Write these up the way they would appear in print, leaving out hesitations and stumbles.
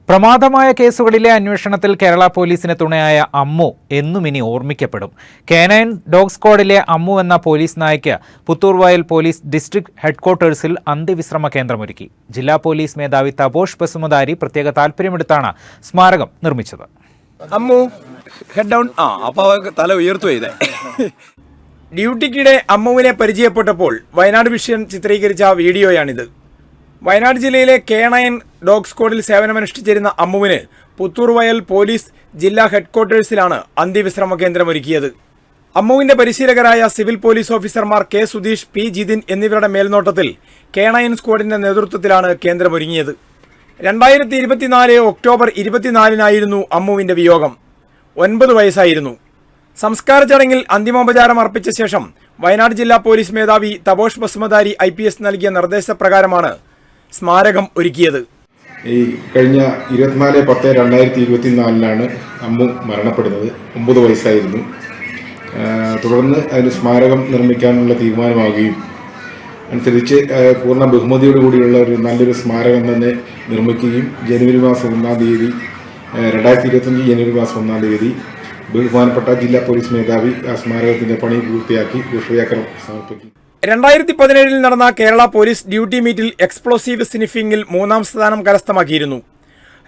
പ്രമാദമായ കേസുകളിലെ അന്വേഷണത്തിൽ കേരള പോലീസിന് തുണയായ അമ്മു എന്നും ഇനി ഓർമ്മിക്കപ്പെടും. കേനൈൻ ഡോഗ് സ്ക്വാഡിലെ അമ്മു എന്ന പോലീസ് നായയ്ക്ക് പുത്തൂർവയൽ പോലീസ് ഡിസ്ട്രിക്ട് ഹെഡ്ക്വാർട്ടേഴ്സിൽ അന്ത്യവിശ്രമ കേന്ദ്രമൊരുക്കി. ജില്ലാ പോലീസ് മേധാവി തപോഷ് ബസുമതാരി പ്രത്യേക താൽപര്യമെടുത്താണ് സ്മാരകം നിർമ്മിച്ചത്. അമ്മു ഹെഡ് ഡൗൺ തല ഉയർത്തു ചെയ്തേ. ഡ്യൂട്ടിക്കിടെ അമ്മുവിനെ പരിചയപ്പെട്ടപ്പോൾ വയനാട് വിഷൻ ചിത്രീകരിച്ച വീഡിയോയാണിത്. വയനാട് ജില്ലയിലെ കേനൈൻ ഡോഗ് സ്ക്വാഡിൽ സേവനമനുഷ്ഠിച്ചിരുന്ന അമ്മുവിന് പുത്തൂർവയൽ പോലീസ് ജില്ലാ ഹെഡ്ക്വാർട്ടേഴ്സിലാണ് അന്ത്യവിശ്രമ കേന്ദ്രമൊരുക്കിയത്. അമ്മുവിന്റെ പരിശീലകരായ സിവിൽ പോലീസ് ഓഫീസർമാർ കെ സുധീഷ്, പി ജിതിൻ എന്നിവരുടെ മേൽനോട്ടത്തിൽ കേനൈൻ സ്ക്വാഡിന്റെ നേതൃത്വത്തിലാണ് കേന്ദ്രമൊരുങ്ങിയത്. 2024 ഒക്ടോബർ 24 അമ്മുവിന്റെ വിയോഗം. 9 വയസ്സായിരുന്നു. സംസ്കാര ചടങ്ങിൽ അന്തിമോപചാരം അർപ്പിച്ച ശേഷം വയനാട് ജില്ലാ പോലീസ് മേധാവി തപോഷ് ബസുമതാരി IPS നൽകിയ നിർദ്ദേശപ്രകാരമാണ് സ്മാരകം ഒരുക്കിയത്. ഈ കഴിഞ്ഞ 24/10/2024 അമ്മു മരണപ്പെടുന്നത്. 9 വയസ്സായിരുന്നു. തുടർന്ന് അതിന് സ്മാരകം നിർമ്മിക്കാനുള്ള തീരുമാനമാവുകയും അനുസരിച്ച് പൂർണ്ണ ബഹുമതിയോടുകൂടിയുള്ള ഒരു നല്ലൊരു സ്മാരകം തന്നെ നിർമ്മിക്കുകയും ജനുവരി മാസം 1-ാം തീയതി 2025 ജനുവരി മാസം 1-ാം തീയതി ബഹുമാനപ്പെട്ട ജില്ലാ പോലീസ് മേധാവി ആ സ്മാരകത്തിന്റെ പണി പൂർത്തിയാക്കി പുഷ്പചക്രം സമർപ്പിക്കും. 2017 നടന്ന കേരള പോലീസ് ഡ്യൂട്ടി മീറ്റിൽ എക്സ്പ്ലോസീവ് സ്നിഫിംഗിൽ 3-ാം സ്ഥാനം കരസ്ഥമാക്കിയിരുന്നു.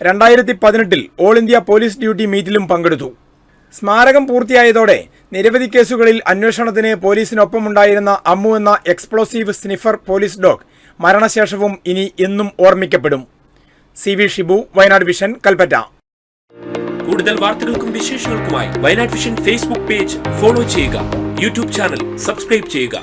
2018 ഓൾ ഇന്ത്യ പോലീസ് ഡ്യൂട്ടി മീറ്റിലും പങ്കെടുത്തു. സ്മാരകം പൂർത്തിയായതോടെ നിരവധി കേസുകളിൽ അന്വേഷണത്തിന് പോലീസിനൊപ്പമുണ്ടായിരുന്ന അമ്മു എന്ന എക്സ്പ്ലോസീവ് സ്നിഫർ പോലീസ് ഡോഗ് മരണശേഷവും ഇനി എന്നും ഓർമ്മിക്കപ്പെടും. CV Shibu, Wayanad vision, Kalpetta. കൂടുതൽ വാർത്തകൾക്കും വിശേഷങ്ങൾക്കുമായി Wayanad vision Facebook page follow ചെയ്യുക. യൂട്യൂബ് ചാനൽ സബ്സ്ക്രൈബ് ചെയ്യുക.